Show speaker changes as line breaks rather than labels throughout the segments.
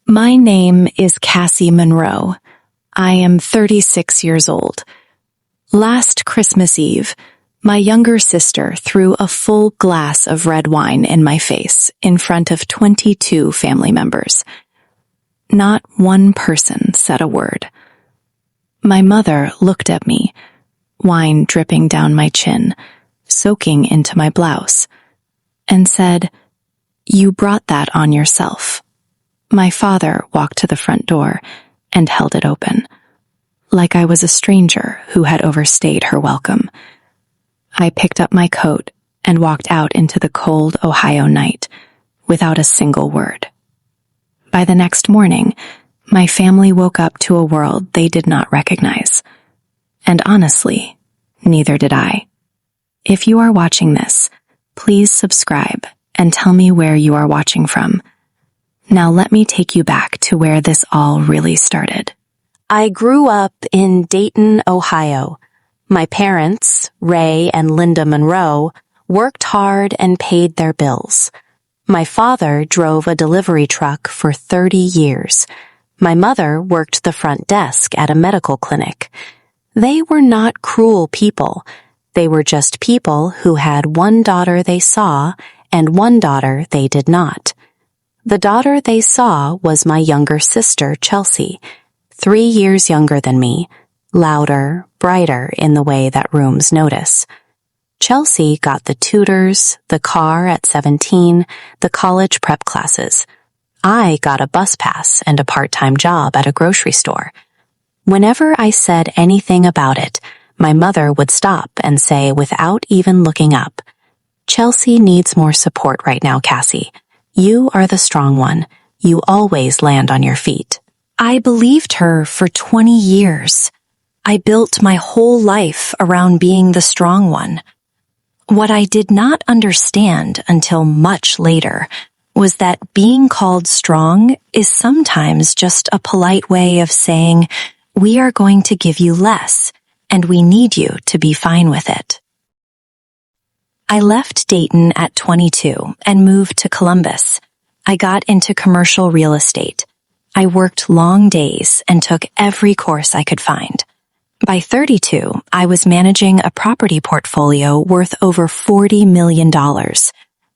My name is Cassie Monroe. I am 36 years old. Last Christmas Eve, my younger sister threw a full glass of red wine in my face in front of 22 family members. Not one person said a word. My mother looked at me, wine dripping down my chin, soaking into my blouse, and said, "You brought that on yourself." My father walked to the front door and held it open, like I was a stranger who had overstayed her welcome. I picked up my coat and walked out into the cold Ohio night without a single word. By the next morning, my family woke up to a world they did not recognize. And honestly, neither did I. If you are watching this, please subscribe and tell me where you are watching from. Now let me take you back to where this all really started.
I grew up in Dayton, Ohio. My parents, Ray and Linda Monroe, worked hard and paid their bills. My father drove a delivery truck for 30 years. My mother worked the front desk at a medical clinic. They were not cruel people. They were just people who had one daughter they saw and one daughter they did not. The daughter they saw was my younger sister, Chelsea, 3 years younger than me, louder, brighter in the way that rooms notice. Chelsea got the tutors, the car at 17, the college prep classes. I got a bus pass and a part-time job at a grocery store. Whenever I said anything about it, my mother would stop and say without even looking up, "Chelsea needs more support right now, Cassie. You are the strong one. You always land on your feet." I believed her for 20 years. I built my whole life around being the strong one. What I did not understand until much later was that being called strong is sometimes just a polite way of saying, "We are going to give you less, and we need you to be fine with it." I left Dayton at 22 and moved to Columbus. I got into commercial real estate. I worked long days and took every course I could find. By 32, I was managing a property portfolio worth over $40 million.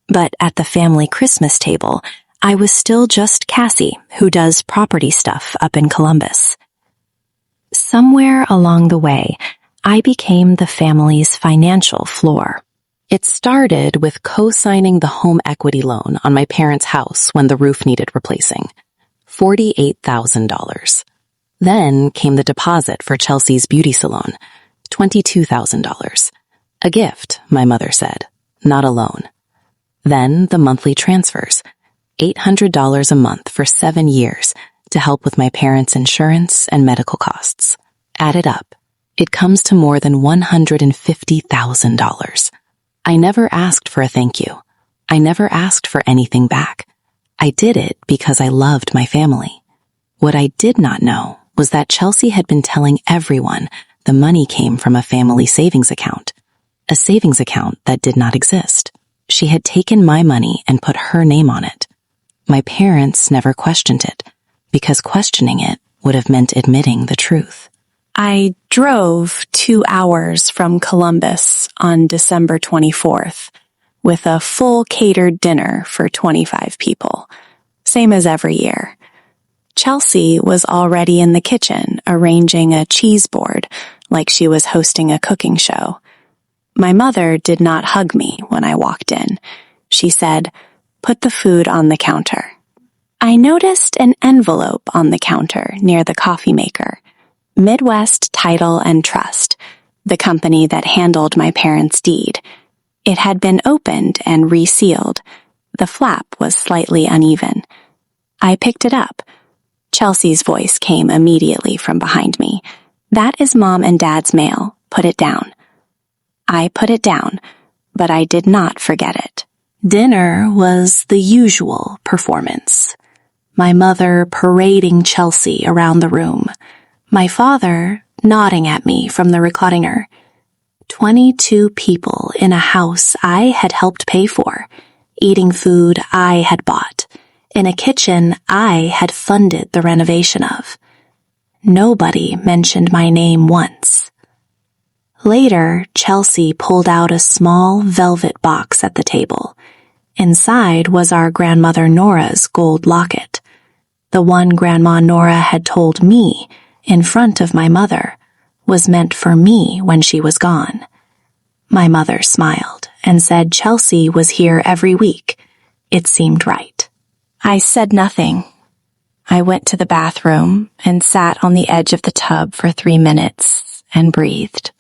But at the family Christmas table, I was still just Cassie, who does property stuff up in Columbus. Somewhere along the way, I became the family's financial floor. It started with co-signing the home equity loan on my parents' house when the roof needed replacing, $48,000. Then came the deposit for Chelsea's beauty salon, $22,000. A gift, my mother said, not a loan. Then the monthly transfers, $800 a month for 7 years to help with my parents' insurance and medical costs. Added up, it comes to more than $150,000. I never asked for a thank you. I never asked for anything back. I did it because I loved my family. What I did not know was that Chelsea had been telling everyone the money came from a family savings account, a savings account that did not exist. She had taken my money and put her name on it. My parents never questioned it, because questioning it would have meant admitting the truth. I drove 2 hours from Columbus on December 24th with a full catered dinner for 25 people, same as every year. Chelsea was already in the kitchen arranging a cheese board like she was hosting a cooking show. My mother did not hug me when I walked in. She said, "Put the food on the counter." I noticed an envelope on the counter near the coffee maker. Midwest Title and Trust, the company that handled my parents' deed. It had been opened and resealed. The flap was slightly uneven. I picked it up. Chelsea's voice came immediately from behind me. "That is Mom and Dad's mail. Put it down." I put it down, but I did not forget it. Dinner was the usual performance. My mother parading Chelsea around the room. My father nodding at me from the recliner. 22 people in a house I had helped pay for, eating food I had bought,
in a kitchen I had funded the renovation of. Nobody mentioned my name once. Later, Chelsea pulled out a small velvet box at the table. Inside was our grandmother Nora's gold locket, the one Grandma Nora had told me in front of my mother was meant for me when she was gone. My mother smiled and said Chelsea was here every week. It seemed right. I said nothing. I went to the bathroom and sat on the edge of the tub for 3 minutes and breathed.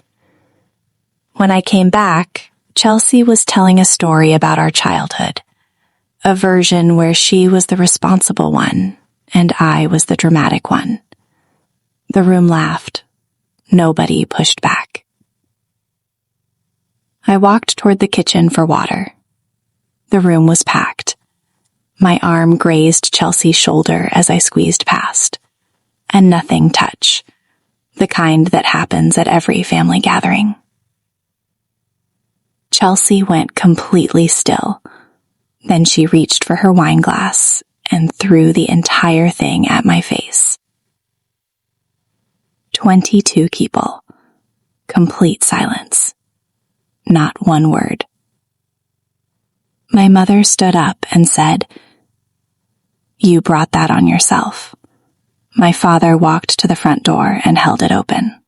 When I came back, Chelsea was telling a story about our childhood, a version where she was the responsible one and I was the dramatic one. The room laughed. Nobody pushed back. I walked toward the kitchen for water. The room was packed. My arm grazed Chelsea's shoulder as I squeezed past. A nothing touch, the kind that happens at every family gathering. Chelsea went completely still. Then she reached for her wine glass and threw the entire thing at my face. 22 people. Complete silence. Not one word. My mother stood up and said, "You brought that on yourself." My father walked to the front door and held it open.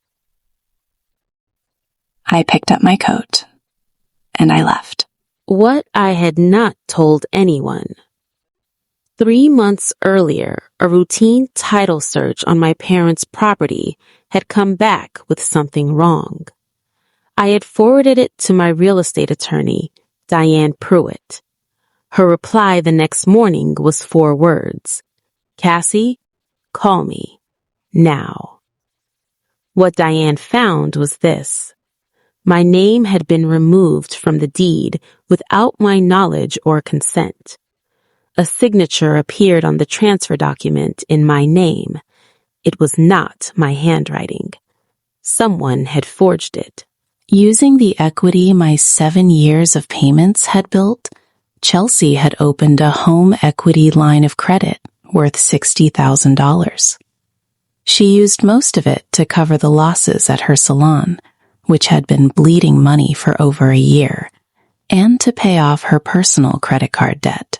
I picked up my coat and I left.
What I had not told anyone. 3 months earlier, a routine title search on my parents' property had come back with something wrong. I had forwarded it to my real estate attorney, Diane Pruitt. Her reply the next morning was 4 words. "Cassie, call me. Now." What Diane found was this. My name had been removed from the deed without my knowledge or consent. A signature appeared on the transfer document in my name. It was not my handwriting. Someone had forged it. Using the equity my 7 years of payments had built, Chelsea had opened a home equity line of credit worth $60,000. She used most of it to cover the losses at her salon, which had been bleeding money for over a year, and to pay off her personal credit card debt.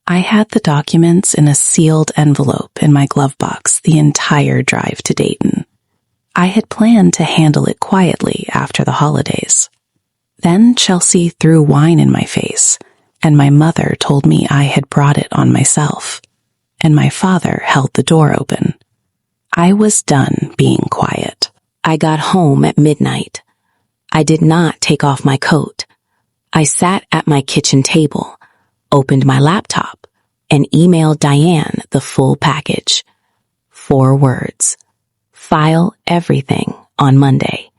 I had the documents in a sealed envelope in my glove box the entire drive to Dayton. I had planned to handle it quietly after the holidays. Then Chelsea threw wine in my face, and my mother told me I had brought it on myself, and my father held the door open. I was done being quiet. I got home at midnight. I did not take off my coat. I sat at my kitchen table, opened my laptop, and emailed Diane the full package. 4 words. File everything on Monday.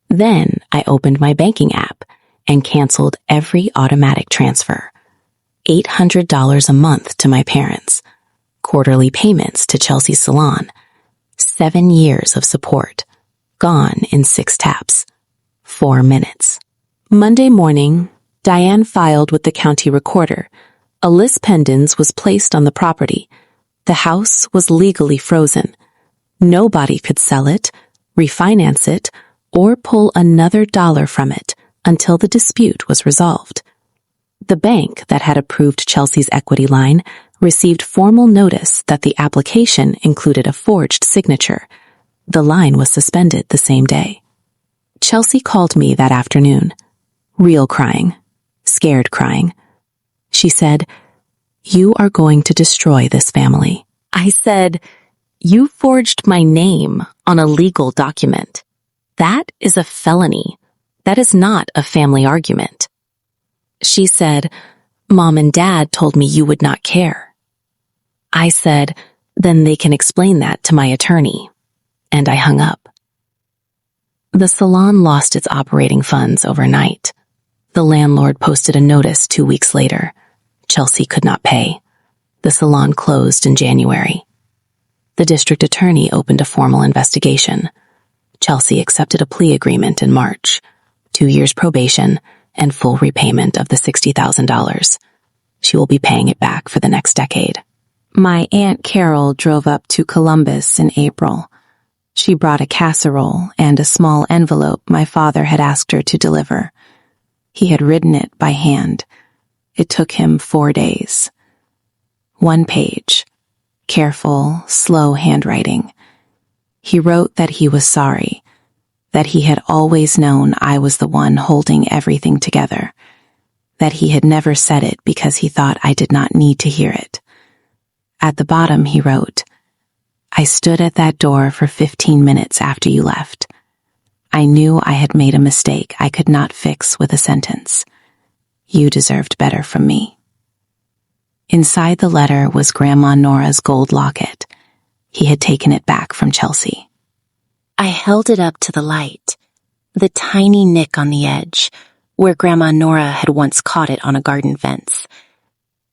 Then I opened my banking app and canceled every automatic transfer. $800 a month to my parents. Quarterly payments to Chelsea's salon. 7 years of support. Gone in 6 taps. 4 minutes. Monday morning, Diane filed with the county recorder. A lis pendens was placed on the property. The house was legally frozen. Nobody could sell it, refinance it, or pull another dollar from it until the dispute was resolved. The bank that had approved Chelsea's equity line received formal notice that the application included a forged signature. The line was suspended the same day. Chelsea called me that afternoon. Real crying. Scared crying. She said, "You are going to destroy this family." I said, "You forged my name on a legal document. That is a felony. That is not a family argument." She said, "Mom and Dad told me you would not care." I said, "Then they can explain that to my attorney." And I hung up. The salon lost its operating funds overnight. The landlord posted a notice 2 weeks later. Chelsea could not pay. The salon closed in January. The district attorney opened a formal investigation. Chelsea accepted a plea agreement in March, 2 years probation, and full repayment of the $60,000.
She will be paying it back for the next decade. My Aunt Carol drove up to Columbus in April. She brought a casserole and a small envelope my father had asked her to deliver. He had written it by hand. It took him 4 days. 1 page. Careful, slow handwriting. He wrote that he was sorry, that he had always known I was the one holding everything together, that he had never said it because he thought I did not need to hear it. At the bottom he wrote, "I stood at that door for 15 minutes after you left. I knew I had made a mistake I could not fix with a sentence. You deserved better from me." Inside the letter was Grandma Nora's gold locket. He had taken it back from Chelsea. I held it up to the light, the tiny nick on the edge, where Grandma Nora had once caught it on a garden fence.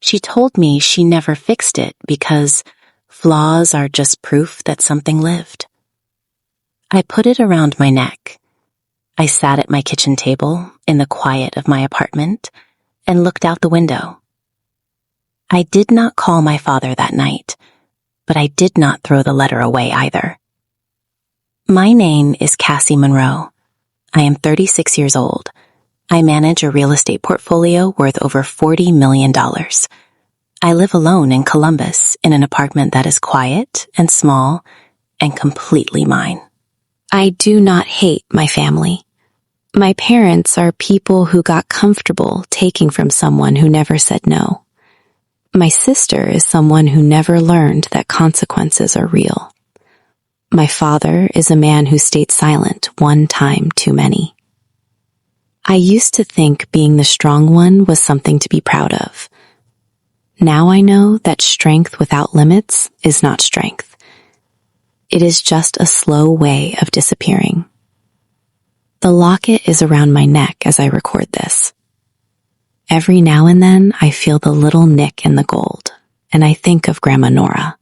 She told me she never fixed it because flaws are just proof that something lived. I put it around my neck. I sat at my kitchen table in the quiet of my apartment and looked out the window. I did not call my father that night, but I did not throw the letter away either. My name is Cassie Monroe. I am 36 years old. I manage a real estate portfolio worth over $40 million. I live alone in Columbus in an apartment that is quiet and small and completely mine. I do not hate my family. My parents are people who got comfortable taking from someone who never said no. My sister is someone who never learned that consequences are real. My father is a man who stayed silent one time too many. I used to think being the strong one was something to be proud of. Now I know that strength without limits is not strength. It is just a slow way of disappearing. The locket is around my neck as I record this. Every now and then I feel the little nick in the gold, and I think of Grandma Nora.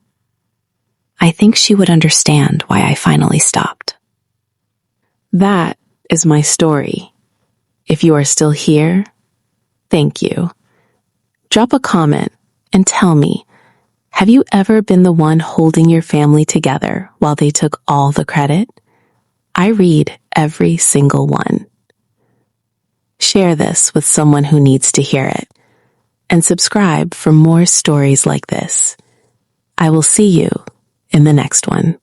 I think she would understand why I finally stopped. That is my story. If you are still here, thank you. Drop a comment and tell me, have you ever been the one holding your family together while they took all the credit? I read every single one. Share this with someone who needs to hear it, and subscribe for more stories like this. I will see you in the next one.